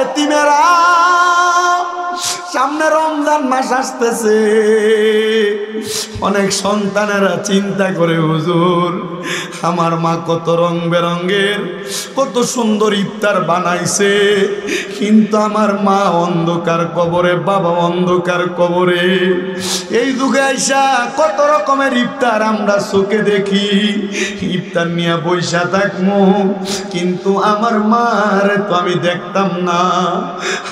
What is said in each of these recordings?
এতিমেরা সামনে রমজান মাস আসতেছে অনেক সন্তানেরা চিন্তা করে হুজুর আমার মা কত রং বেরঙের কত সুন্দর ইফতার বানাইছে কিন্তু আমার মা অন্ধকার কবরে বাবা অন্ধকার কবরে এই যুগে আইসা কত রকমের ইফতার আমরা চোখে দেখি ইফতার নিয়ে বইসা থাকমু কিন্তু আমার মার তো আমি দেখতাম না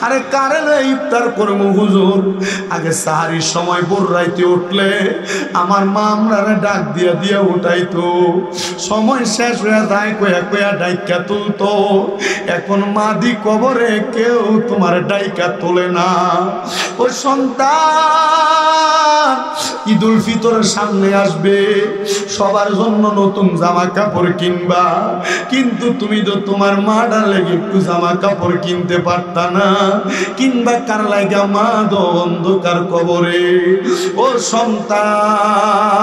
আরে কারে ইফতার করবো হুজুর আগে সাহারির সময় ভোর রাইতে উঠলে আমার মা আমরা ডাক দিয়া দিয়া উঠাইতো সময় শেষ হয়ে যায় কয়া কয়া ডাইকা তুলতো এখন মাদি কবরে কেউ তোমার ডাইকা তোলে না ও সন্তান ঈদুল ফিতরের সামনে আসবে সবার জন্য নতুন জামা কাপড় কিনবা কিন্তু তুমি তো তোমার মাটার লেগে একটু জামা কাপড় কিনতে পারতা না কিনবা কার লাগা মা দো অন্ধকার কবরে ও সন্তান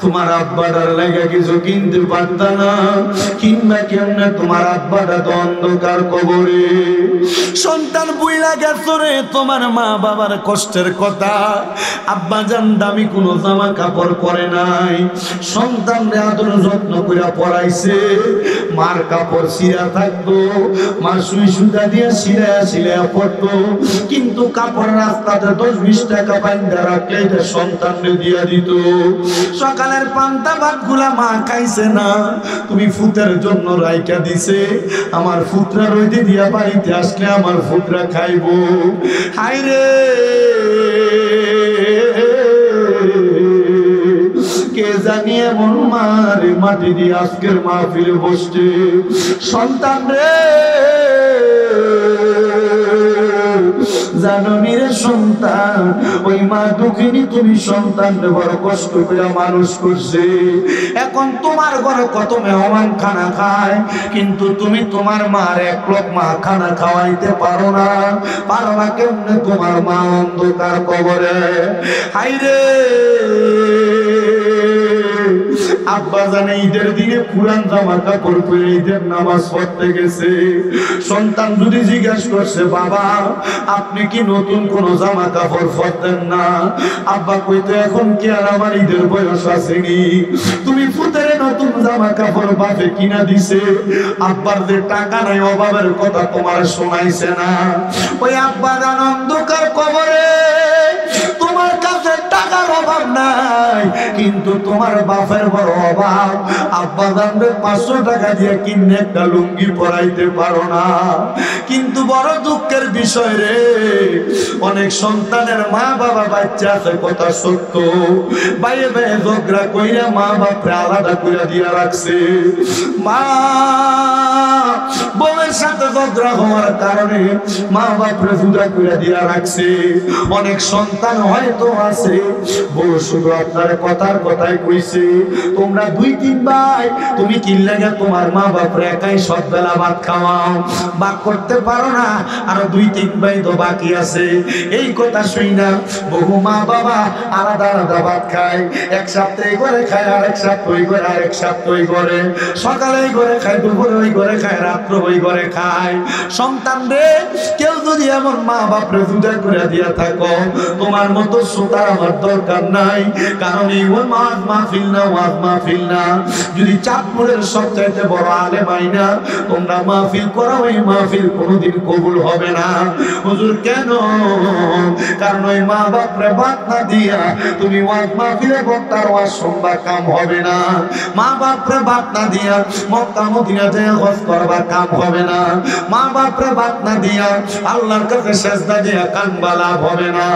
তোমার আব্বাটার লাগা কিছু কিনতে পারতা না কিংবা কেমনে তোমার আব্বাটা তো অন্ধকার কবরে সন্তান বুইলা গেছো রে তোমার মা বাবার কষ্টের কথা আব্বা জান দামি কোনো জামা কাপড় পরে নাই সন্তান রে আদর যত্ন করে পড়াইছে মার কাপড় ছিঁড়া থাকতো মা সুই সুতা দিয়ে ছিঁড়া ছিঁড়া পড়তো কিন্তু কাপড় রাস্তাতে 10-20 টাকা বাইন্ধা রাখলে এটা সন্তানরে দিয়া দিত সকালের পান্তা ভাত গুলা মা খাইছে না তুমি ফুতের জন্য রাইকা দিছে আমার ফুতরা রইতে দিয়া বাড়িতে আসলে আমার ফুতরা খাইবো হাই রে কে জানি এমন মারে মাটি দিয়ে আজকের মাহফিলে বসছে সন্তান রে জাননি রে সন্তান ওই মা দুঃখিনী তুমি সন্তান বড় কষ্ট করে মানুষ করছে এখন তোমার ঘরে কত মেহমান খানা খায় কিন্তু তুমি তোমার মার এক লোক মা খানা খাওয়াইতে পারো না কেমনে তোমার মা অন্ধকার কবরে হাইরে আব্বা জানে ঈদের দিনে পুরান জামা কাপড় পরে ঈদের নামাজ পড়তে গেছে সন্তান যদি জিজ্ঞাসা করছে বাবা আপনি কি নতুন কোন জামা কাপড় পরতেন না আব্বা কইতো এখন কি আর আমার ঈদের বয়স আসেনি তুমি ফুতের নতুন জামা কাপড় বাপে কিনা দিছে আব্বার যে টাকা নাই অভাবের কথা তোমার শোনাইছে না ওই আব্বা জান অন্ধকার কবরে তোমার কাছে টাকার অভাব নাই কিন্তু তোমার বাপের বড় অভাব আব্বা জানবে 500 টাকা দিয়ে কিনে একটা লুঙ্গি পরাইতে পারো না কিন্তু বড় দুঃখের বিষয় রে অনেক সন্তানের মা বাবা বাচ্চা আছে কথা সত্য বাইরে বাইরে ঝগড়া কইরা মা বাপরে আলাদা করে দিয়া রাখছে মা বউয়ের সাথে ঝগড়া হওয়ার কারণে মা বাপরে জুদা করে দিয়া রাখছে অনেক সন্তান হয়তো আছে বউ শুধু আপনার কথার কথাই কইছে তোমরা 2-3 ভাই তুমি কি লাগা তোমার মা বাপরে একাই সব বেলা ভাত খাওয়াও ভাগ করতে পারো না আর 2-3 ভাই তো বাকি আছে এই কথা শুই না বহু মা বাবা আলাদা আলাদা ভাত খায় এক সপ্তাহে করে খায় আর এক সপ্তাহে করে আর এক সপ্তাহে করে সকালে করে খায় দুপুরে ওই করে খায় রাত্র ওই করে খায় সন্তান রে কেউ যদি এমন মা বাপরে জুদা করে দিয়া থাকো তোমার মতো সুতার আমার দরকার নাই কারণ এই ওয়াজ মাহফিল না যদি চাঁদপুরের সবচাইতে বড় আলেম আইনা তোমরা মাহফিল করো এই মাহফিল কোনোদিন কবুল হবে না হুজুর কেন কারণ ওই মা বাপরে ভাত না দিয়া তুমি ওয়াজ মাহফিলে বক্তার ওয়াজ শুনবা কাম হবে না মা বাপরে ভাত না দিয়া মক্কা মদিনা যায় হজ করবা কাম হবে না মা বাপরে ভাত না দিয়া আল্লাহর কাছে সেজদা দিয়া কানবা লাভ হবে না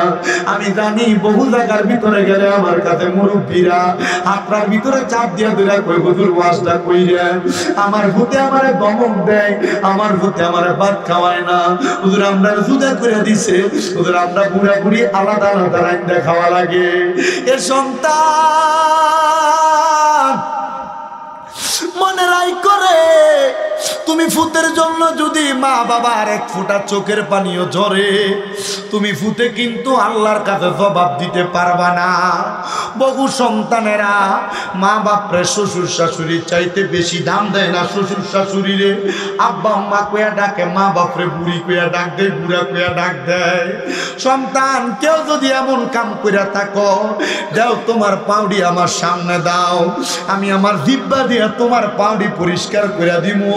আমি জানি বহু জায়গার ভিতরে গেলে আমার কাছে মুরব্বীরা আপনার ভিতরে চাপ দিয়া দিলা কই হুজুর ওয়াজটা কইরা আমার ভূতে আমারে দমক দেয় আমার ভূতে আমারে ভাত খাওয়ায় না হুজুর আমরা জুদা করে দিছে হুজুর আমরা বুড়া বুড়ি আলাদা আলাদা রাইন্দা খাওয়া লাগে এ সন্তান মনে রাই করে তুমি ফুতের জন্য যদি মা বাবার এক ফোঁটা চোখের পানিও ঝরে, তুমি ফুতে কিন্তু আল্লাহর কাছে জবাব দিতে পারবা না। বহু সন্তানেরা মা বাপরে শ্বশুর শাশুড়ির চাইতে বেশি দাম দেয় না। শ্বশুর শাশুড়িরে আব্বা আম্মা কইয়া ডাকে, মা বাপরে বুড়ি কইয়া ডাক দেয়, বুড়া কইয়া ডাক দেয়। সন্তান কেউ যদি এমন কাম কইরা থাকো, দাও তোমার পাউডি আমার সামনে দাও, আমি আমার জিহ্বা দিয়া তোমার পাউডি পরিষ্কার কইরা দিমু।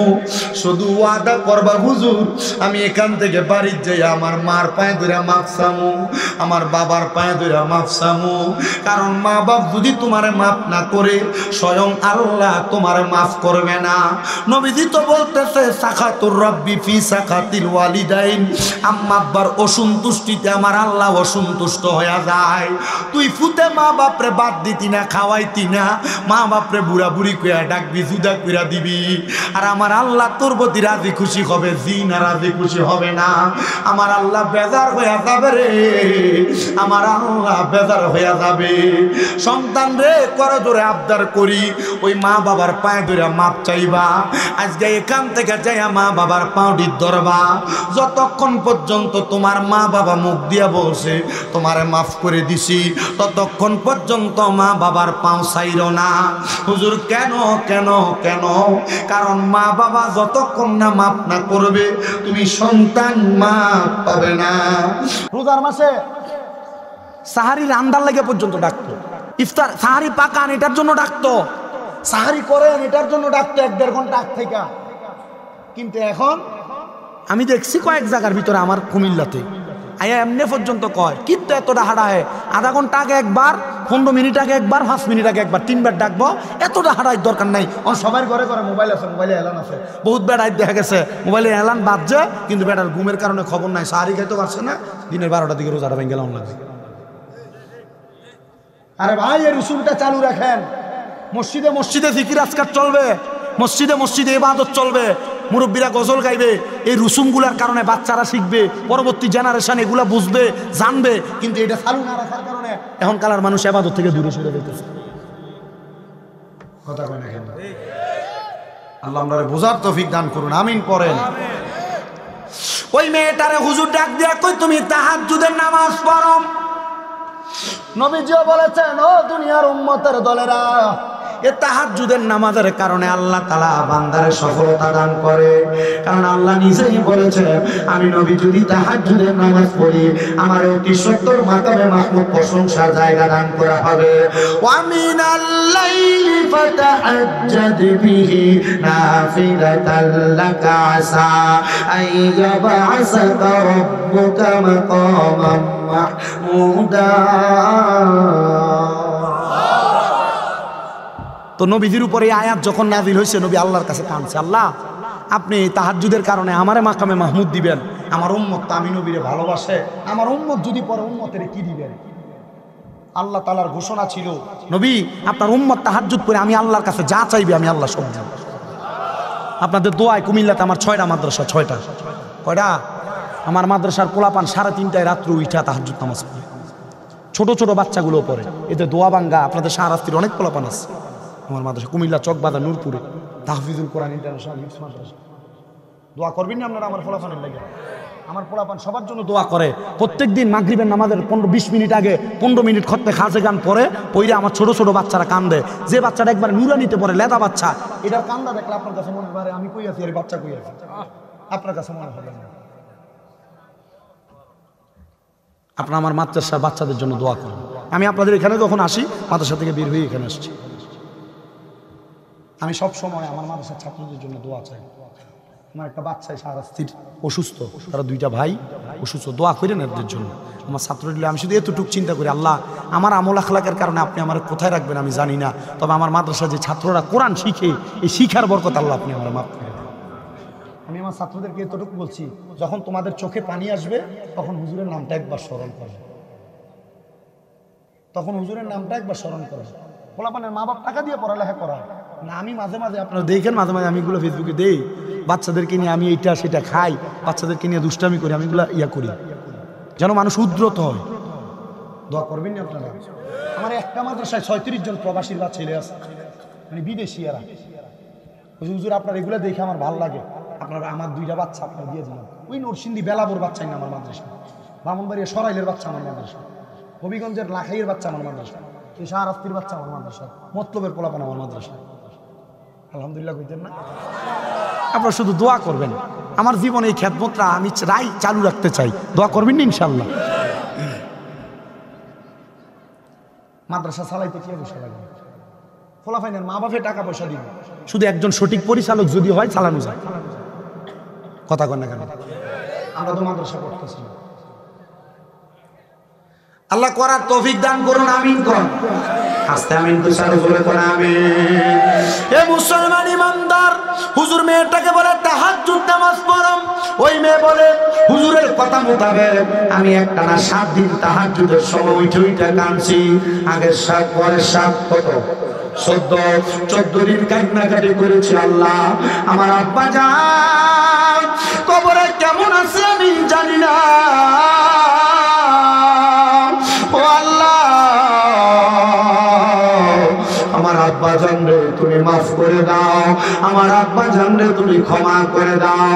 শুধু ওয়াদা করবা হুজুর, আমি এখান থেকে বাড়ির যাই আমার মার পায়ে ধরে মাফ চামু, আমার বাবার পায়ে ধরে মাফ চামু। কারণ মা বাপ যদি তোমারে মাফ না করে, স্বয়ং আল্লাহ তোমারে মাফ করবে না। নবীজি তো বলতেছে সাখাতুর রাব্বি ফি সাখাতিল ওয়ালিদাইন, আম্মা আব্বার অসন্তুষ্টিতে আমার আল্লাহ অসন্তুষ্ট হয়ে যায়। তুই ফুতে মা বাপরে বাদ দিতি না, খাওয়াইতি না, মা বাপরে বুড়া বুড়ি কইয়া ডাকবি, জুদা কইরা দিবি, আর আমার আল্লাহ তোর প্রতি রাজি খুশি হবে? জি না, রাজি খুশি হবে না। আমার আল্লাহ বেজার হয়ে যাবে রে, আমার আল্লাহ বেজার হয়ে যাবে। সন্তান রে করো জোরে আবদার করি, ওই মা বাবার পায়ে ধরে মাপ চাইবা। আজকে এখান থেকে যাইয়া মা বাবার পাউডি ধরবা, যতক্ষণ পর্যন্ত তোমার মা বাবা মুখ দিয়া বলছে তোমারে মাফ করে দিছি, ততক্ষণ পর্যন্ত মা বাবার পাও ছাইরো না। হুজুর কেন কেন কেন? কারণ মা বাবা যতক্ষণ না মাফ না করবে, তুমি সন্তান মাফ পাবে না। রোজার মাসে সাহারি রান্দার লেগে পর্যন্ত ডাকতো, ইফতার সাহারি পাকান এটার জন্য ডাকতো, সাহারি করেন এটার জন্য ডাকতো 1-1.5 ঘন্টা আগ থেকে। কিন্তু এখন আমি দেখছি কয়েক জায়গার ভিতরে আমার কুমিল্লাতে আয়া এমনি পর্যন্ত কয়, কিন্তু এতটা হাঁটায় আধা ঘন্টা আগে একবার, 15 মিনিট আগে একবার, 5 মিনিট আগে একবার, 3 বার ডাকবো। এতটা হাঁটার দরকার নাই। সবার ঘরে ঘরে মোবাইল আছে, মোবাইলে এলান আছে। বহুত বেড়াই দেখা গেছে মোবাইলে এলান বাজছে, কিন্তু বেড়ার ঘুমের কারণে খবর নাই, সাহারি খাইতে পারছে না, দিনের 12টার দিকে রোজাটা ভেঙে গেলাম লাগবে। আরে ভাই এই রসুলটা চালু রাখেন। মসজিদে মসজিদে জিকির আজকার চলবে, মসজিদে মসজিদে ইবাদত চলবে, মুরব্বীরা গজল গাইবে। এই রসুমগুলার কারণে বাচ্চারা শিখবে, পরবর্তী জেনারেশন এগুলা বুঝবে, জানবে। কিন্তু এটা চালু না রাখার কারণে এখন কালার মানুষ ইবাদত থেকে দূরে সরে যেতেছে। কথা কয় না কেন? আল্লাহ আমাদের বোঝার তৌফিক দান করুন, আমিন পড়েন। ওই মেয়েটারে হুজুর ডাক দিয়া কই, তুমি তাহাজ্জুদের নামাজ পড়ো। নবীজিও বলেছেন, ও দুনিয়ার উম্মতের দলেরা, এ তাহাজ্জুদের নামাজের কারণে আল্লাহ তাআলা বান্দারে সফলতা দান করে। কারণ আল্লাহ নিজেই বলেছেন, আমি নবী যদি তাহাজ্জুদের নামাজ পড়ি, আমার অতি সত্তর মাকামে মাহমুদ প্রশংসার জায়গা দান করা হবে। ওয়া মিনাল লাইলি ফাতাহাজ্জাদ বিহি নাফিলাতাল লাকা আসা আইয়াবআসাকা রাব্বুকা মাকামান মাহমুদা। তো নবীজির উপরে এই আয়াত যখন নাযিল হয়েছে, নবী আল্লাহর কাছে কাঁদছে, আল্লাহ আপনি তাহাজ্জুদের কারণে আমারে মাকামে মাহমুদ দিবেন। আমার উম্মত তো আমি নবীরে ভালোবাসে, আমার উম্মত যদি পরে উম্মতের কি দিবেন? আল্লাহ তাআলার ঘোষণা ছিল, নবী আপনার উম্মত তাহাজ্জুদ করে আমি আল্লাহর কাছে যা চাইবে আমি আল্লাহ সব দিব। আপনাদের দোয়ায় কুমিল্লাতে আমার 6টা মাদ্রাসা। 6টা কয়টা? আমার মাদ্রাসার পোলাপান 3:30টায় রাত্রে উঠা তাহাজ্জুদ নামাজ পড়ে, ছোট ছোট বাচ্চাগুলো পড়ে। এতে দোয়া বাঙ্গা আপনাদের শাহরাস্তির অনেক পোলাপান আছে আমার মাদ্রাসা, কুমিল্লা চকবাজার নূরপুরে তাহফিজুল কোরআন ইন্টারন্যাশনাল হিফজ মাদ্রাসা। দোয়া করবেন না আপনারা আমার পোলাপানের লাগে? আমার পোলাপান সবার জন্য দোয়া করে। প্রত্যেকদিন মাগরিবের নামাজের 15-20 মিনিট আগে 15 মিনিট খত্তে খাজে গান পড়ে পইরা আমার ছোট ছোট বাচ্চারা কান্দে। যে বাচ্চাটা একবার নুরানিতে পড়ে, লেদা বাচ্চা, এটার কান্দা দেখলে আপনার কাছে মনে হয় আমি কই আছি, আর বাচ্চা কই আছে, আপনার কাছে মনে হবে না? আপনারা আমার মাদ্রাসার বাচ্চাদের জন্য দোয়া করেন। আমি আপনাদের এখানে যখন আসি, মাদ্রাসা থেকে বের হয়ে এখানে আসছি, আমি সব সময় আমার মাদ্রাসার ছাত্রদের জন্য দোয়া চাই। আমার একটা বাচ্চাই শাহরাস্তির অসুস্থ, তারা 2টা ভাই অসুস্থ, দোয়া করেন এদের জন্য। আমার ছাত্রদের আমি শুধু এতটুকু চিন্তা করি, আল্লাহ আমার আমল আখলাকের কারণে আপনি আমার কোথায় রাখবেন আমি জানি না, তবে আমার মাদ্রাসায় যে ছাত্ররা কোরআন শিখে, এই শিখার বরকত আল্লাহ আপনি আমার মাফ করে দেন। আমি আমার ছাত্রদেরকে এতটুকু বলছি, যখন তোমাদের চোখে পানি আসবে তখন হুজুরের নামটা একবার স্মরণ করবে, তখন হুজুরের নামটা একবার স্মরণ করবে। পোলাপানের মা বাপ টাকা দিয়ে পড়ালেখা করায় না। আমি মাঝে মাঝে আপনারা দেখেন, মাঝে মাঝে আমি এগুলো ফেসবুকে দেই, বাচ্চাদেরকে নিয়ে আমি এইটা সেটা খাই, বাচ্চাদেরকে নিয়ে দুষ্টামি করি, আমি এগুলো করি যেন মানুষ উদ্রত হয়। দোয়া করবেন না আপনারা? আমার একটা মাদ্রাসায় 36 জন প্রবাসীর ছেলে আছে, মানে বিদেশি। এরা হুজুর আপনার এগুলো দেখে আমার ভালো লাগে, আপনারা আমার 2টা বাচ্চা আপনার দিয়ে দিলাম। ওই নরসিংদী বেলাবর বাচ্চাই না আমার মাদ্রাসা, ব্রাহ্মণবাড়িয়া সরাইলের বাচ্চা আমার মাদ্রাসা, হবিগঞ্জের লাখাইয়ের বাচ্চা আমার মাদ্রাসা, এই শাহরাস্তির বাচ্চা আমার মাদ্রাসা, মতলবের পোলাপান আমার মাদ্রাসা। আলহামদুলিল্লাহ কইতেন না? আপনারা শুধু দোয়া করবেন, আমার জীবনে এই খেদমতটা আমি চালু রাখতে চাই। দোয়া করবেন না ইনশাল্লাহ? মাদ্রাসা চালাইতে কি পয়সা লাগে? ফলাফাইনের মা বাপে টাকা পয়সা দিবে, শুধু একজন সঠিক পরিচালক যদি হয় চালানো যায়। কথা কন না কেন? আমরা তো মাদ্রাসা পড়তেছি না। আল্লাহ করার তৌফিক দান করুন, আমিন কোন। আস্তে আমিন তো সারা বলে কোন আমিন। এ মুসলমান ইমানদার, হুজুর মেয়েটাকে বলে তাহাজ্জুদ নামাজ পড়ো। ওই মেয়ে বলে হুজুরের কথা মোতাবেক আমি একটানা 7 দিন তাহাজ্জুদের সময় উঠে কাঁদছি। আগের 7 পরের 7 কত? 14 দিন কান্নাকাটি করেছি। আল্লাহ আমার আব্বা জান কবরে কেমন আছে আমি জানি না। ও আল্লাহ, আমার আব্বা জানরে তুমি মাফ করে দাও, আমার আব্বা জানরে তুমি ক্ষমা করে দাও।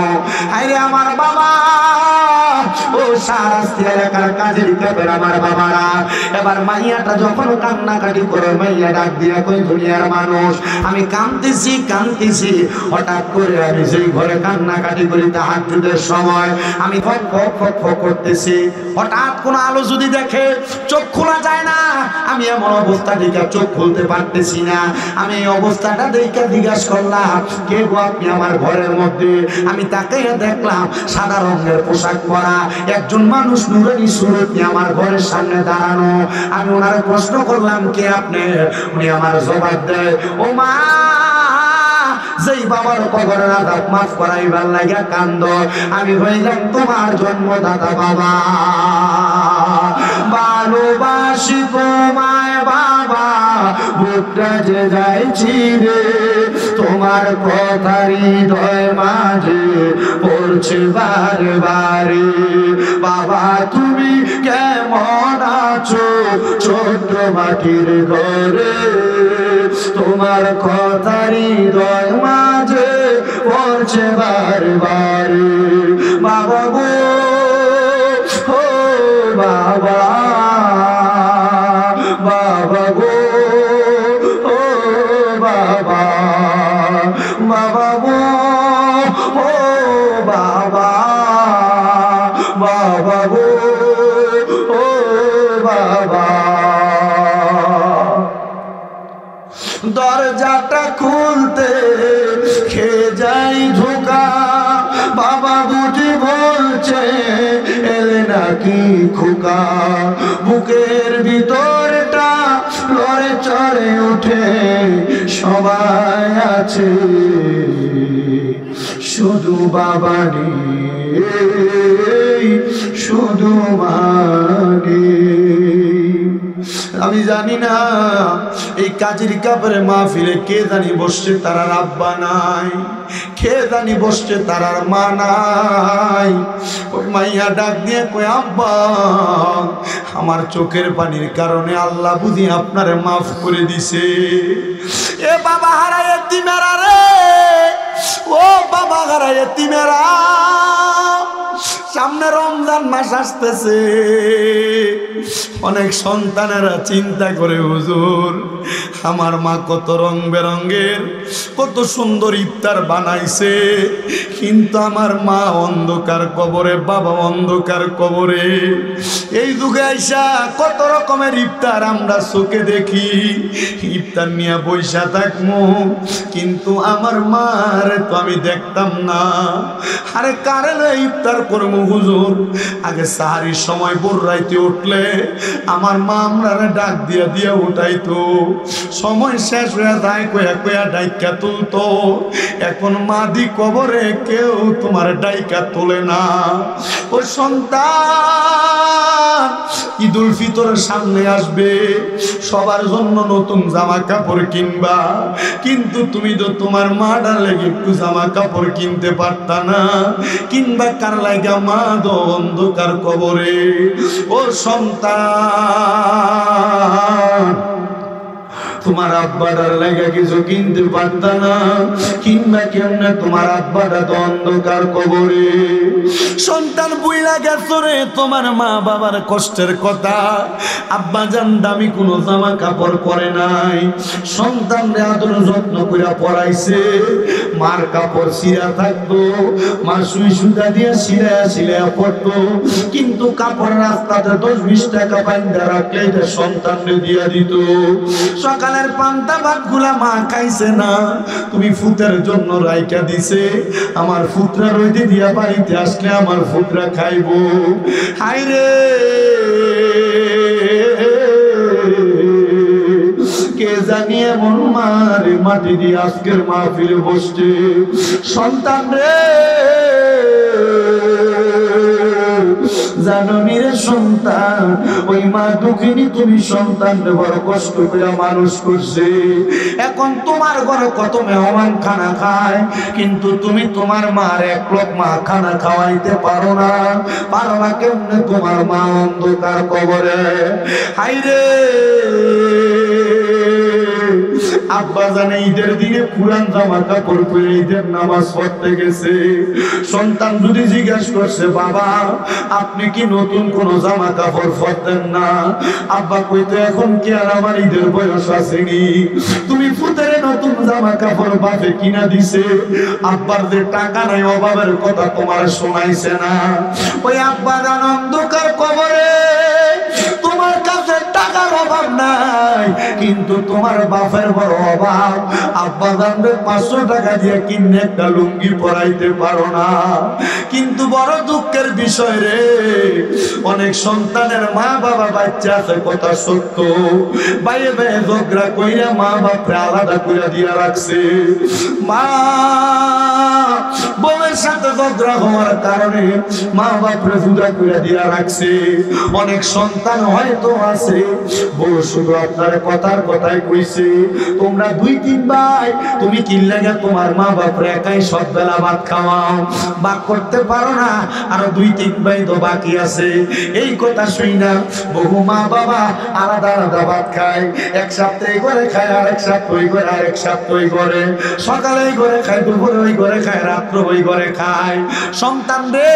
আরে আমার বাবা, ও শাহরাস্তি এলাকার কাজের কাপের আমার বাবারা, এবার মাইয়াটা যখন কান্নাকাটি করে মাইয়া ডাক দিয়া কই দুনিয়ার মানুষ আমি কাঁদতেছি। হঠাৎ করে আমি যেই ঘরে কান্নাকাটি করি তাহাজ্জুদের সময় আমি ফক করতেছি। হঠাৎ কোনো আলো যদি দেখে চোখ খোলা যায় না। আমি এমন অবস্থা দেখে চোখ খুলতে পারতেছি না। আমি এই অবস্থাটা দেখে জিজ্ঞাসা করলাম, কে গো আপনি আমার ঘরের মধ্যে? আমি তাকে দেখলাম সাদা রঙের পোশাক পরা একজন মানুষ নুরানি সুরত নিয়ে আমার ঘরের সামনে দাঁড়ানো। আমি ওনার প্রশ্ন করলাম, কে আপনি? উনি আমার জবাব দেয়, ও মা, যেই বাবার কবরের আযাব মাফ করাইবার লাগা কান্দ, আমি হইলাম তোমার জন্মদাতা বাবা। ভালোবাসি তোমায় বাবা, বুকটা যে যাইছি রে, তোমার কথা হৃদয় মাঝে পড়ছে বারে বারে। বাবা তুমি কেমন আছো ছোট্ট মাটির ঘরে, তোমার কথা হৃদয় মাঝে পড়ছে বারে বারে। বাবা গো, ও বাবা, বাবা গো, ও বাবা, বাবা গো, ও বাবা, বাবা গো, ও বাবা। দরজাটা খুলতে খেয়ে যাই ধোকা, বাবা বুঝি বলছে এলে নাকি খোকা। বুকের ভিতরটা লড়ে চড়ে উঠে, সবাই আছে শুধু বাবা নেই, শুধু মানে। আমি জানি না এই কাজের কাপড়ে মাহফিলে কে জানি বসছে তার আব্বা নাই, কে জানি বসছে তার মা নাই। ওই মাইয়া ডাক দিয়ে কই, আব্বা আমার চোখের পানির কারণে আল্লাহ বুঝি আপনারে মাফ করে দিছে। এ বাবা হারা এতিমেরা রে, ও বাবা হারা এতিমেরা, সামনে রমজান মাস আসতেছে। অনেক সন্তানেরা চিন্তা করে, হুজুর আমার মা কত রং বেরঙের কত সুন্দর ইফতার বানাইছে, কিন্তু আমার মা অন্ধকার কবরে, বাবা অন্ধকার কবরে। এই যুগে আইসা কত রকমের ইফতার আমরা চোখে দেখি, ইফতার নিয়ে বইসা থাকমু, কিন্তু আমার মার তো আমি দেখতাম না। আরে কারে ইফতার করবো হুজুর? আগে সাহারির সময় ভোর রাইতে উঠলে আমার মা আমরা ডাক দিয়া দিয়া উঠাইতো, সময় শেষ হয়ে যায় কয়া কয়া ডাইকা তুলতো। এখন মাদি কবরে কেউ তোমার ডাইকা তোলে না। ও সন্তান, ঈদুল ফিতরের সামনে আসবে, সবার জন্য নতুন জামা কাপড় কিনবা, কিন্তু তুমি তো তোমার মাটার লেগে একটু জামা কাপড় কিনতে পারতা না, কিনবা কার লাগা? মা দো অন্ধকার কবরে। ও সন্তান, তোমার আব্বাটার লাগা কিছু কিনতে পারতা না, কিংবা কেমনে তোমার আব্বাটা তো অন্ধকার কবরে। সন্তান বুইলা গেছো রে, তোমার মা বাবার কষ্টের কথা। আব্বা জান দামি কোনো জামা কাপড় পরে নাই, সন্তানরে আদর যত্ন করে পড়াইছে। মার কাপড় ছিঁড়া থাকতো, মা সুই সুতা দিয়ে সিলাইয়া পড়তো, কিন্তু কাপড় রাস্তাতে 10-20 টাকা বাইন্ধা রাখলে এটা সন্তানরে দিয়া দিত। সকালের পান্তা ভাত গুলা মা খাইছে না, তুমি ফুতের জন্য রাইকা দিছে, আমার ফুতরা রইতে দিয়া বাড়িতে আসলে আমার ফুতরা খাইবো। হাই রে কে জানি এমন মারে মাটি দিয়ে আজকের মাহফিলে বসছে। সন্তান রে জাননি রে সন্তান, ওই মা দুঃখিনী, তুমি সন্তানরে বড় কষ্ট করে মানুষ করছে। এখন তোমার ঘরে কত মেহমান খানা খায়, কিন্তু তুমি তোমার মার এক লোকমা খানা খাওয়াইতে পারো না। কেমনে তোমার মা অন্ধকার কবরে। হাই রে আব্বা জানে ঈদের দিনে পুরান জামা কাপড় পরে ঈদের নামাজ পড়তে গেছে। সন্তান যদি জিজ্ঞাসা করছে, বাবা আপনি কি নতুন কোন জামা কাপড় পরতেন না? আব্বা কইতো, এখন কি আর আমার ঈদের বয়স আসেনি? তুমি ফুতের নতুন জামা কাপড় বাপে কিনা দিছে, আব্বার যে টাকা নাই অভাবের কথা তোমার শোনাইছে না? ওই আব্বা জান অন্ধকার কবরে, তোমার কাছে টাকার অভাব নাই, কিন্তু তোমার বাপের বড় অভাব। আব্বা জানবে 500 টাকা দিয়ে কিনে একটা লুঙ্গি পরাইতে পারো না। কিন্তু বড় দুঃখের বিষয় রে, অনেক সন্তানের মা বাবা বাচ্চা আছে, কথা সত্য, বাইরে বাইরে ঝগড়া কইরা মা বাপরে আলাদা করে দিয়া রাখছে। মা বউয়ের সাথে ঝগড়া হওয়ার কারণে মা বাপরে জুদা করে দিয়া রাখছে। অনেক সন্তান হয়তো আছে, বউ শুধু আপনার কথার কথাই কইছে, তোমরা 2-3 ভাই, তুমি কি লাগা তোমার মা বাপরে একাই সব বেলা ভাত খাওয়াও, ভাগ করতে পারো না, আরো 2-3 ভাই তো বাকি আছে। এই কথা শুই না বহু মা বাবা আলাদা আলাদা ভাত খায়, এক সপ্তাহে করে খায়, আরেক সপ্তাহে করে, আরেক সপ্তাহে করে, সকালে করে খায়, দুপুরে ওই করে খায়, রাত্র ওই করে খায়। সন্তান রে,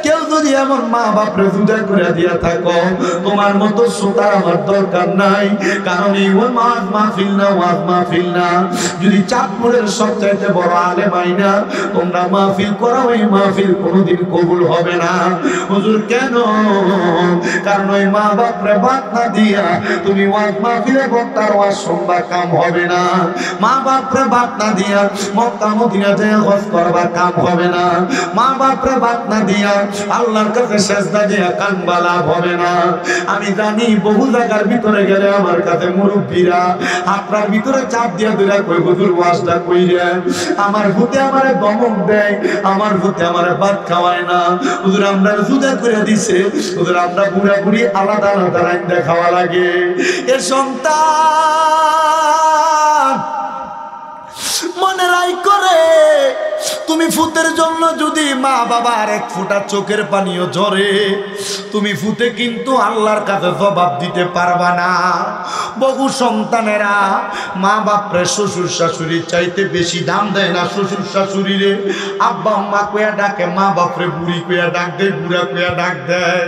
কেউ যদি এমন মা বাপরে জুদা করে দিয়া থাকো, তোমার মতো শ্রোতার আমার দরকার নাই, কারণ এই ওয়াজ মাহফিল না, ওয়াজ মাহফিল না। যদি চাঁদপুরের সবচাইতে বড় আলেম আইনা তোমরা মাহফিল করো, এই মাহফিল কোনোদিন কবুল হবে না। হুজুর কেন? কারণ ওই মা বাপরে ভাত না দিয়া তুমি ওয়াজ মাহফিলে বক্তার ওয়াজ শুনবা, কাম হবে না। মা বাপরে ভাত না দিয়া মক্কা মদিনা যায় হজ করবা, কাম হবে না। মা বাপরে ভাত না দিয়া আল্লাহর কাছে সেজদা দিয়া কানবা, লাভ হবে না। আমি জানি বহু জায়গার ভিতরে গেলে আমার কাছে মুরব্বীরা আপনার ভিতরে চাপ দিয়া দিলা, কই হুজুর ওয়াজটা কইরা আমার ভূতে আমারে দমক দেয়, আমার ভূতে আমারে ভাত খাওয়ায় না। হুজুর আমরা জুদা করে দিছে, হুজুর আমরা বুড়া বুড়ি আলাদা আলাদা রাইন্দা খাওয়া লাগে। এ সন্তান মনে রাই করে, তুমি ফুতের জন্য যদি মা বাবার এক ফোঁটা চোখের পানিও ঝরে, তুমি ফুতে কিন্তু আল্লাহর কাছে জবাব দিতে পারবা না। বহু সন্তানেরা মা বাপরে শ্বশুর শাশুড়ির চাইতে বেশি দাম দেয় না। শ্বশুর শাশুড়িরে আব্বা আম্মা কইয়া ডাকে, মা বাপরে বুড়ি কইয়া ডাক দেয়, বুড়া কইয়া ডাক দেয়।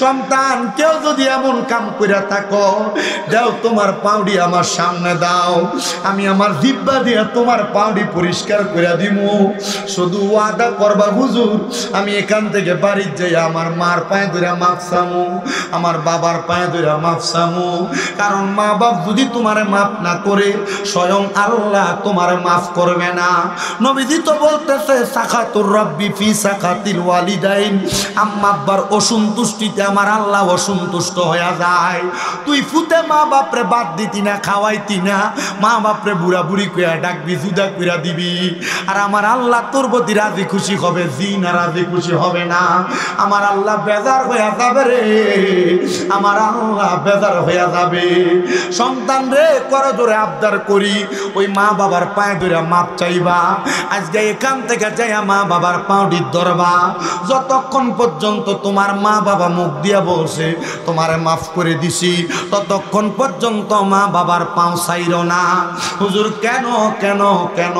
সন্তান কেউ যদি এমন কাম কইরা থাকো, দাও তোমার পাউডি আমার সামনে দাও, আমি আমার জিহ্বা দিয়া তোমার পাউডি পরিষ্কার করে দিমু। শুধু ওয়াদা করবা, হুজুর আমি এখান থেকে বাড়ির যাই আমার মার পায়ে ধরে মাফ চামু, আমার বাবার পায়ে ধরে মাফ চামু। কারণ মা বাপ যদি তোমার মাফ না করে, স্বয়ং আল্লাহ তোমার মাফ করবে না। নবীজি তো বলতেছে, সাখাতুর রব্বি ফি সাখাতিল ওয়ালিদাইন, আম্মা আব্বার অসন্তুষ্টিতে আমার আল্লাহ অসন্তুষ্ট হয়ে যায়। তুই ফুতে মা বাপরে বাদ দিতি না, খাওয়াইতি না, মা বাপরে বুড়া বুড়ি কইয়া ডাকবি, জুদা কইরা দিবি, আর আমার আল্লাহ তোর প্রতি রাজি খুশি হবে, জি না রাজি খুশি হবে না। আমার আল্লাহ বেজার হয়ে যাবে রে, আমার আল্লাহ বেজার হয়ে যাবে। সন্তান রে করো জোরে আবদার করি, ওই মা বাবার পায়ে ধরে মাপ চাইবা। আজকে এখান থেকে যাইয়া মা বাবার পাউডি ধরবা, যতক্ষণ পর্যন্ত তোমার মা বাবা মুখ দিয়া বলছে তোমারে মাফ করে দিছি, ততক্ষণ পর্যন্ত মা বাবার পাও চাইরো না। হুজুর কেন কেন কেন?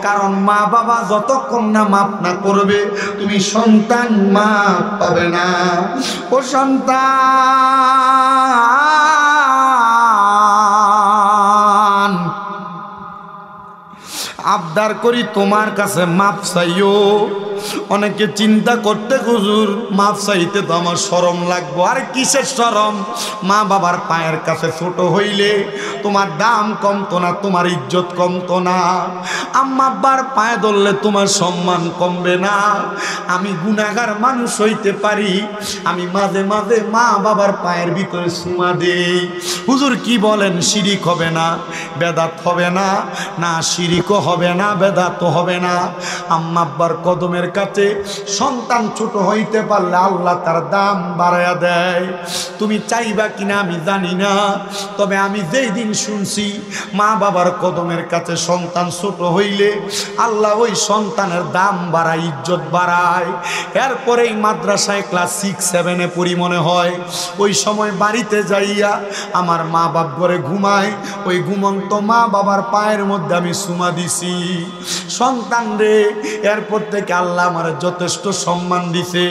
কারণ মা বাবা যতক্ষণ না মাফ না করবে তুমি সন্তান মাফ পাবে না। ও সন্তান, আবদার করি তোমার কাছে মাপ চাইও। অনেকে চিন্তা করতে হুজুর মাপ চাইতে তো আমার শরম লাগবো। আর কিসের শরম? মা বাবার পায়ের কাছে ছোট হইলে তোমার দাম কমতো না, তোমার ইজ্জত কমতো না। আম্মা আব্বার পায়ে ধরলে তোমার সম্মান কমবে না। আমি গুনাহগার মানুষ হইতে পারি, আমি মাঝে মাঝে মা বাবার পায়ের ভিতরে চুমা দেই। হুজুর কি বলেন? শিরিক হবে না, বেদাত হবে না? না, শিরিকও হবে না, বেদাতও হবে না। আম্মা আব্বার কদমের কাছে সন্তান ছোট হইতে পারলে আল্লাহ তার দাম বাড়ায়া দেয়। তুমি চাইবা কিনা আমি জানি না, তবে আমি যেই দিন শুনছি মা বাবার কদমের কাছে সন্তান ছোট হইলে আল্লাহ ওই সন্তানের দাম বাড়ায়, ইজ্জত বাড়ায়। এরপরেই মাদ্রাসায় ক্লাস 6-7-এ পড়ি মনে হয়, ওই সময় বাড়িতে যাইয়া আমার মা বাপ ঘরে ঘুমায়, ওই ঘুমন্ত মা বাবার পায়ের মধ্যে আমি চুমা দিছি। সন্তান রে, এরপর থেকে আল্লাহ আমার যথেষ্ট সম্মান দিছে,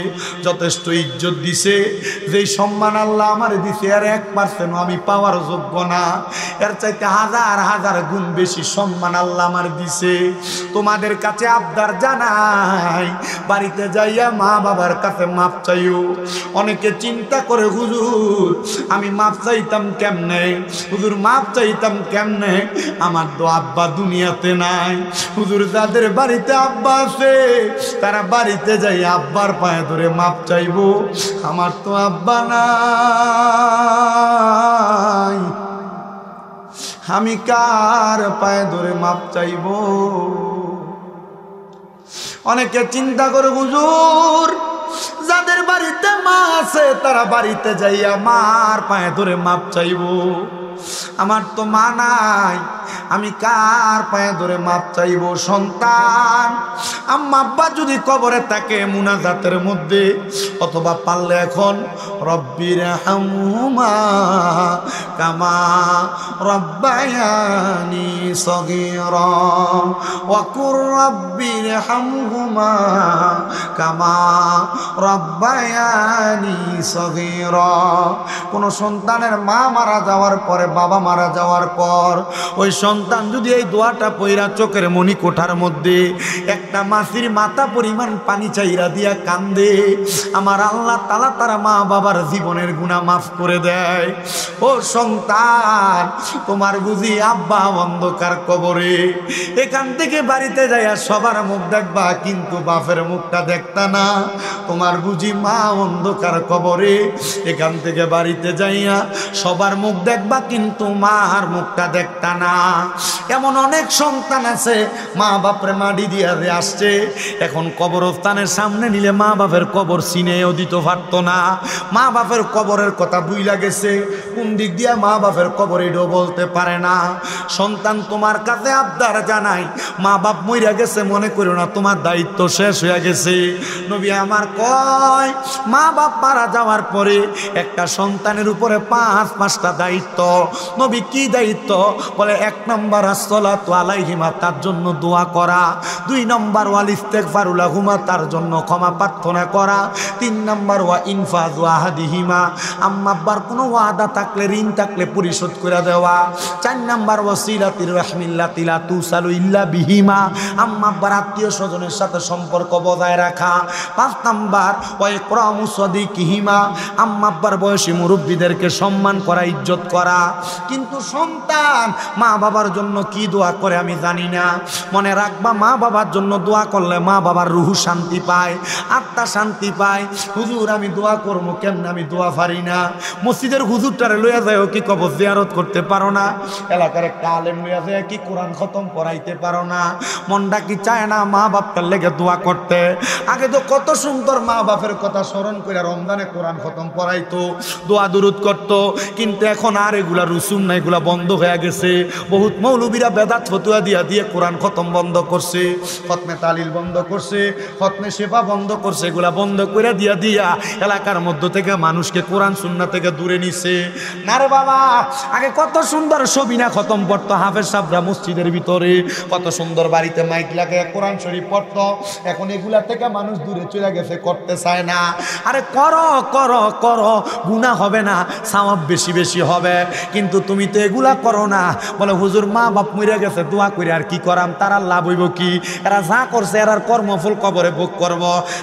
যথেষ্ট ইজ্জত দিছে। যেই সম্মান আল্লাহ আমার দিছে আর 1% আমি পাওয়ার যোগ্য না, এর চাইতে হাজার হাজার গুণ বেশি সম্মান আল্লাহ আমার দিছে। তোমাদের কাছে আবদার জানাই, বাড়িতে যাইয়া মা বাবার কাছে মাপ চাইও। অনেকে চিন্তা করে হুজুর আমি মাপ চাইতাম কেমনে, হুজুর মাপ চাইতাম কেমনে, আমার তো আব্বা দুনিয়াতে নাই। হুজুর যাদের বাড়িতে আব্বা আছে তারা বাড়িতে যাই আব্বার পায়ে ধরে মাপ চাইবো। আমার তো আব্বা নাই, আমি কার পায়ে ধরে মাপ চাইবো? অনেকে চিন্তা করে হুজুর যাদের বাড়িতে মা আছে তারা বাড়িতে যাইয়া মার পায়ে ধরে মাপ চাইবো। আমার তো মা নাই, আমি কার পায়ে ধরে মাপ চাইবো? সন্তান, আম্মা আব্বা যদি কবরে থাকে মুনাজাতের মধ্যে, অথবা পারলে এখন রব্বির হামহুমা কামা রব্বায়ানি সগীরা ওয়া কুর রব্বির হামহুমা কামা রব্বায়ানি সগীরা। কোন সন্তানের মা মারা যাওয়ার পরে, বাবা মারা যাওয়ার পর ওই সন্তান যদি এই দোয়াটা পইরা চোখের মনি কোঠার মধ্যে একটা মাছির মাথা পরিমাণ পানি চাইরা দিয়া কান্দে, আমার আল্লাহ তাআলা তার মা বাবার জীবনের গুনাহ মাফ করে দেয়। ও সন্তান, তোমার বুঝি আব্বা অন্ধকার কবরে, এখান থেকে বাড়িতে যাইয়া সবার মুখ দেখবা কিন্তু বাপের মুখটা দেখতা না। তোমার বুঝি মা অন্ধকার কবরে, এখান থেকে বাড়িতে যাইয়া সবার মুখ দেখবা কিন্তু মার মুখটা দেখতা না। এমন অনেক সন্তান আছে মা বাপরে মাটি দিয়া আসছে, এখন কবরস্থানের সামনে নিলে মা বাপের কবর চিনেও দিতে পারতো না। মা বাপের কবরের কথা বুইলা গেছে, কোন দিক দিয়া মা বাপের কবর এটাও বলতে পারে না। সন্তান তোমার কাছে আবদার জানাই, মা বাপ মইরা গেছে মনে করো না তোমার দায়িত্ব শেষ হয়ে গেছে। নবী আমার কয় মা বাপ মারা যাওয়ার পরে একটা সন্তানের উপরে 5টা দায়িত্ব। নবী কি দায়িত্ব? বলে 1 নম্বর আসসালাতু আলাইহিমা, তার জন্য দোয়া করা। 2 নম্বর ওয়াল ইস্তিগফারু লাহুমা, তার জন্য ক্ষমা প্রার্থনা করা। 3 নম্বর ওয়া ইনফাযু আহাদিহিমা, আম্মা আব্বার কোনো ওয়াদা থাকলে, ঋণ থাকলে পরিশোধ করে দেওয়া। 4 নম্বর ওয়াসিলাতির রাহমিল্লাতি লা তুসালু ইল্লা বিহিমা, আম্মা আব্বার আত্মীয় স্বজনের সাথে সম্পর্ক বজায় রাখা। 5 নম্বর ওয়া ইকরামু সাদিকিহিমা, আম্মা আব্বার বয়সী মুরব্বীদেরকে সম্মান করা, ইজ্জত করা। কিন্তু সন্তান মা বাবার জন্য কি দোয়া করে আমি জানি না। মনে রাখবা, মা বাবার জন্য দোয়া করলে মা বাবার রুহ শান্তি পায়, আত্মা শান্তি পায়। হুজুর আমি দোয়া করবো কেমন, আমি দোয়া পারি না। মসজিদের হুজুরটারে লইয়া যায় কি কবর জিয়ারত করতে পারো না? এলাকার একটা আলেম লইয়া যায় কি কোরআন খতম পড়াইতে পারো না? মনটা কি চায় না মা বাপটার লেগে দোয়া করতে? আগে তো কত সুন্দর মা বাপের কথা স্মরণ করে রমজানে কোরআন খতম পড়াইতো, দোয়া দুরুদ করতো। কিন্তু এখন আর এগুলা রুসুম না, এগুলা বন্ধ হয়ে গেছে। বহুত মৌলবীরা বেদাত ফতুয়া দিয়া দিয়ে কোরআন খতম বন্ধ করছে, খতমে তালিল বন্ধ করছে, খতমে সেবা বন্ধ করছে। এগুলা বন্ধ করে দিয়া দিয়া এলাকার মধ্য থেকে মানুষকে কোরআন সুন্নাহ থেকে দূরে নিছে। না রে বাবা, আগে কত সুন্দর সবিনা খতম পড়তো হাফেজ সাহেবরা মসজিদের ভিতরে, কত সুন্দর বাড়িতে মাইক লাগে কোরআন শরীফ পড়তো। এখন এগুলা থেকে মানুষ দূরে চলে গেছে, করতে চায় না। আরে করো করো করো, গুনাহ হবে না, সওয়াব বেশি বেশি হবে। কিন্তু তুমি তো এগুলা করো না। বলে হুজুর মা বাপ মরে গেছে, দোয়া করে আর কি করাম, তারা লাভ হইব কি? এরা যা করছে এরার কর্মফল কবরে ভোগ করব।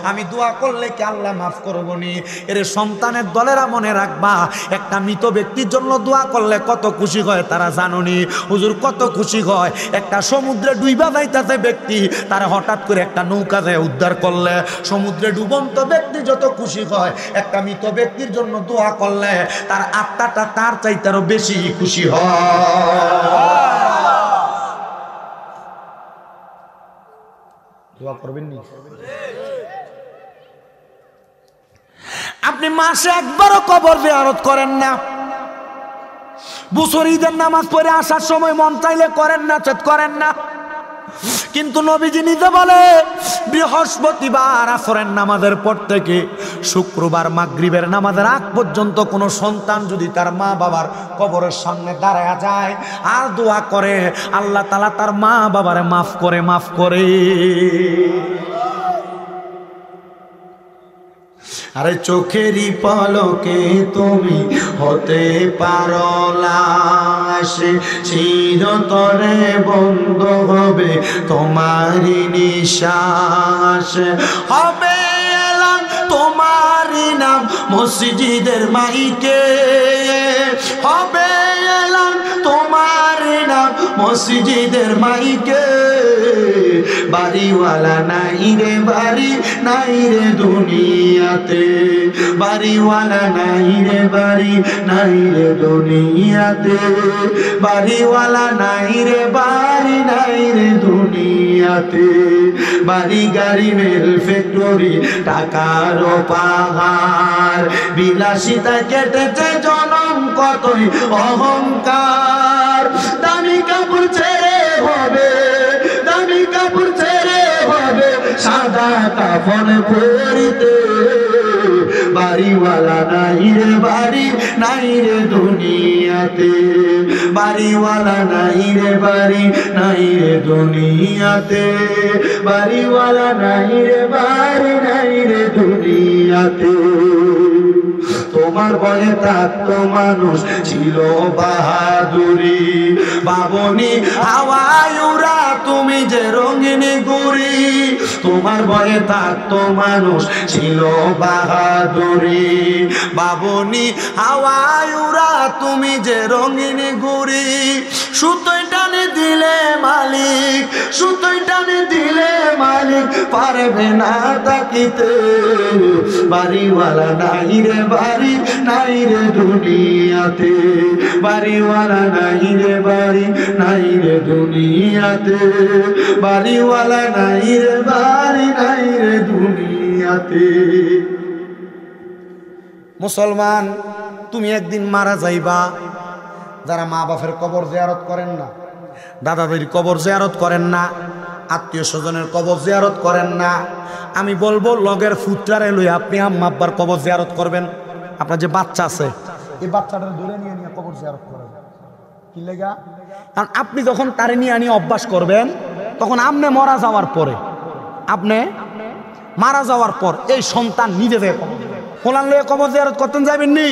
আমি দোয়া করলে কি আল্লাহ মাফ করবো নি? এর সন্তানের দলেরা মনে রাখবা, একটা মৃত ব্যক্তির জন্য দোয়া করলে কত খুশি হয় তারা জানোনি? হুজুর কত খুশি হয়। একটা সমুদ্রে ডুইবা যাইতাছে ব্যক্তি, তারা হঠাৎ করে একটা নৌকা যায় উদ্ধার করলে সমুদ্রে ডুবন্ত ব্যক্তি যত খুশি হয়, একটা মৃত ব্যক্তির জন্য দোয়া করলে তার আত্মাটা তার চাইতে আরো বেশি খুশি হয়। দোয়া করবেন নি? আপনি মাসে একবারও কবর জিয়ারত করেন না। বছর ঈদের নামাজ পড়ে আসার সময় মন চাইলে করেন না, চেত করেন না। কিন্তু নবীজি নিজে বলে, বৃহস্পতিবার আসরের নামাজের পর থেকে শুক্রবার মাগরিবের নামাজের আগ পর্যন্ত কোনো সন্তান যদি তার মা বাবার কবরের সামনে দাঁড়ায় যায় আর দোয়া করে, আল্লাহ তাআলা তার মা বাবারে মাফ করে, মাফ করে। আরে চোখেরই পলকে তুমি হতে পারো লাশ, চিরতরে বন্ধ হবে তোমারই নিঃশ্বাস। হবে এলান তোমারই নাম মসজিদের মাইকে, হবে এলান তোমারই নাম মসজিদের মাইকে। বাড়িওয়ালা নাই রে বাড়ি, নাই রে দুনিয়াতে। বাড়িওয়ালা নাই রে বাড়ি, নাই রে দুনিয়াতে। বাড়িওয়ালা নাই রে বাড়ি, নাই রে দুনিয়াতে। বাড়ি গাড়ি মেল ফ্যাক্টরি টাকার পাহাড়, বিলাসিতা কেটেছে জনম কতই অহংকার। দামি কাপড় ছেড়ে হবে, দামি কাপড় ছেড়ে হবে সাদা কাফন পরিতে। বাড়িওয়ালা নাই রে বাড়ি, নাই রে দুনিয়াতে। বাড়িওয়ালা নাই রে বাড়ি, নাই রে দুনিয়াতে। বাড়িওয়ালা নাই রে বাড়ি, নাই রে দুনিয়াতে। তোমার বয়ে থাকতো মানুষ ছিল বাহাদুরি, বাবনি হাওয়ায় উড়া তুমি যে রঙিন গুড়ি। তোমার বয়ে থাকতো মানুষ ছিল বাহাদুরি, বাবনি হাওয়ায় উড়া তুমি যে রঙিন গুড়ি। সুতোয় টানে দিলে মালিক, সুতোয় টানে দিলে মালিক পারবে না তাকিতে। বাড়িওয়ালা নাই রে বাড়ি, নাই রে দুনিয়াতে। বাড়িওয়ালা নাই রে বাড়ি, নাই রে দুনিয়াতে। বাড়িওয়ালা নাই রে বাড়ি, নাই রে দুনিয়াতে। মুসলমান, তুমি একদিন মারা যাইবা। যারা মা বাপের কবর জিয়ারত করেন না, দাদা দাদির কবর জিয়ারত করেন না, আত্মীয় স্বজনের কবর জিয়ারত করেন না, আমি বলবো লগের ফুটটারে লই আপনি আম্মা আব্বার কবর জিয়ারত করবেন। আপনার যে বাচ্চা আছে এই বাচ্চাটা ধরে নিয়ে নিয়ে কবর জিয়ারত করেন। কি লেগা? কারণ আপনি যখন তারে নিয়ে নিয়ে অভ্যাস করবেন, তখন আপনি মারা যাওয়ার পরে, আপনি মারা যাওয়ার পর এই সন্তান নিজে যায় কবর কোলান লয়ে কবর জিয়ারত করতেন যাবেন নি?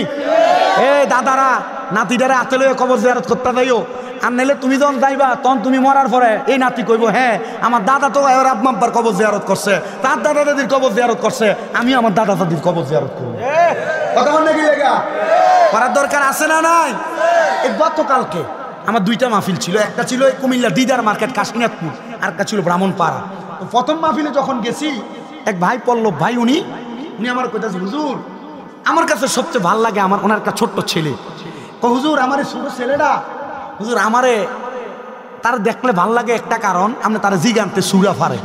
এ দাদারা নাতিটারে হাতে লয়ে কবর জিয়ারত করতে যাইও। আর নাইলে তুমি যখন যাইবা তখন তুমি মরার পরে এই নাতি কইব, হ্যাঁ আমার দাদা তো আব্বা আব্বার কবর জিয়ারত করছে, তার দাদা দাদির কবর জিয়ারত করছে, আমি আমার দাদা দাদির কবর জিয়ারত করব। কথা বল নাকি লেগা? করার দরকার আছে না নাই? এই গতকালকে আমার দুইটা মাহফিল ছিল, একটা ছিল এই কুমিল্লা দিদার মার্কেট কাশিনাথপুর, আর একটা ছিল ব্রাহ্মণপাড়া। তো প্রথম মাহফিলে যখন গেছি, এক ভাই পল্লব ভাই, উনি আমার কইতাছে, হুজুর আমার কাছে সবচেয়ে ভাল লাগে আমার ওনার একটা ছোট্ট ছেলে। হুজুর আমার এই ছোট ছেলেটা, হুজুর আমারে তার দেখলে ভাল লাগে একটা কারণ, আপনি তার জিগানতে সুরা ফারে,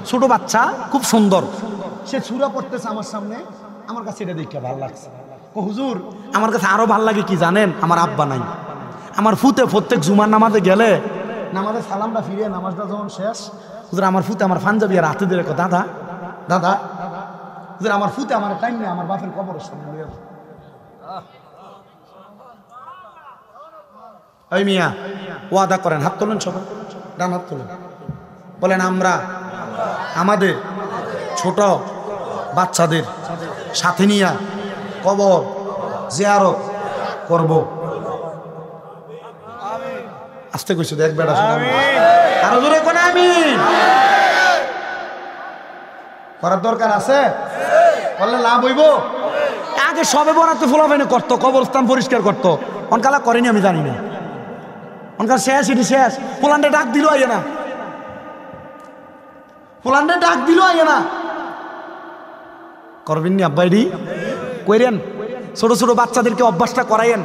ছোট বাচ্চা খুব সুন্দর, সে সুরা পড়তেছে আমার সামনে, আমার কাছে এটা দেখে ভাল লাগছে। হুজুর আমার কাছে আরো ভাল লাগে কি জানেন, আমার আব্বা নাই, আমার ফুতে প্রত্যেক জুমার নামাজে গেলে নামাজে সালামটা ফিরিয়ে নামাজটা যখন শেষ, হুজুর আমার ফুতে আমার পাঞ্জাবি আর হাতে দিয়ে রেখো, দাদা দাদা, হুজুর আমার ফুতে আমার টাইম নেই, আমার বাপের কবরের সামনে লইয়া যাও। ওই মিয়া ওয়াদা করেন, হাত তোলেন সবাই, ডান হাত তোলেন, বলেন আমরা আমাদের ছোট বাচ্চাদের সাথে নিয়ে কবর জিয়ারত করব। আস্তে কইছো দেখ বেড়া, আরো জোরে কোন আমিন করার দরকার আছে, বললে লাভ হইব। আগে সবে বরাতে ফোলাফাইনে করতো, কবরস্থান পরিষ্কার করতো, অনকালা করেনি আমি জানি না, অনকাল শেষ, এটি শেষ। পোলান্ডে ডাক দিল আইয়ে না, পোলান্ডে ডাক দিল আইয়ে না, করবেন নি আব্বাইডি কইরেন, ছোট ছোট বাচ্চাদেরকে অভ্যাসটা করাইয়েন।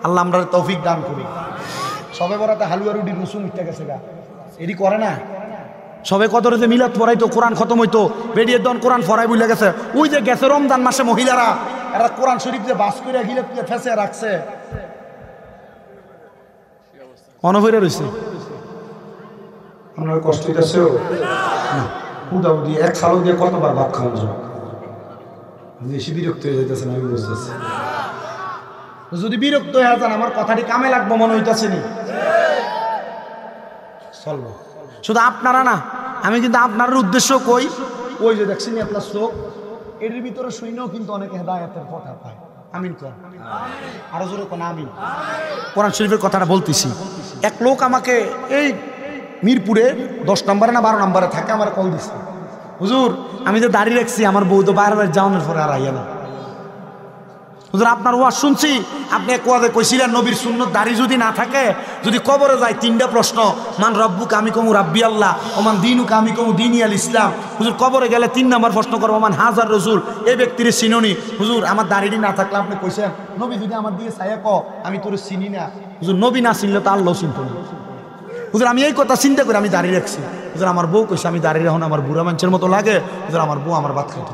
আল্লাহ আমরা তৌফিক দান করি। সবে বরাতে হালুয়া রুটি রসুন উঠতে গেছে গা, এটি করে না। সবে কদরে যে মিলাদ পড়াইতো, কোরআন খতম হইতো, বেরিয়ে দন কোরআন ফরাই বুঝলে গেছে। ওই যে গেছে রমজান মাসে মহিলারা এরা কোরআন শরীফ যে বাস করে গিলে ফেসে রাখছে, অনভরে রয়েছে। আপনার কষ্ট হইতেছে উদাউদি এক সালো দিয়ে কতবার ভাত খাওয়া যায়, বেশি বিরক্ত হয়ে যাইতেছেন আমি বুঝতেছি। যদি বিরক্ত হয়ে যান আমার কথাটি কামে লাগবো মনে হইতেছে নি, চলবো। শুধু আপনারা না, আমি কিন্তু আপনার উদ্দেশ্য কই, ওই যে দেখছেন আপনার চোখ, এর ভিতরে শুনেও কিন্তু অনেকে হেদায়েতের কথা পায়। আমিন কর, আরো জোরে কোন আমিন। কোরআন শরীফের কথাটা বলতেছি। এক লোক আমাকে এই মিরপুরে 10 নম্বরে না 12 নম্বরে থাকে, আমার কল দিচ্ছে, হুজুর আমি যে দাঁড়িয়ে রাখছি আমার বউ তো বাইরে যাওয়ানোর পরে আর আইয়া না। হুজুর আপনার ওয়াজ শুনছি, আপনি এক ওয়াজে কইছিলেন নবীর সুন্নত দাড়ি যদি না থাকে, যদি কবরে যায় 3টা প্রশ্ন, মান রব্বুক আমি কমু রাব্বি আল্লাহ, ওমান দিনুক আমি কমু দিনী আল ইসলাম। হুজুর কবরে গেলে 3 নম্বর প্রশ্ন করবো, মান হাজার রসুল, এই ব্যক্তির চিননি। হুজুর আমার দাড়িটি না থাকলে আপনি কইছেন নবী যদি আমার দিকে ছায়া ক আমি তোর চিনি না। হুজুর নবী না চিনলে তো আল্লাহ চিনত না। হুজুর আমি এই কথা চিন্তা করে আমি দাঁড়িয়ে রাখছি। হুজুর আমার বউ কইছে আমি দাঁড়িয়ে রাখুন, আমার বুড়া মানুষের মতো লাগে। হুজুর আমার বউ আমার ভাত খাইতে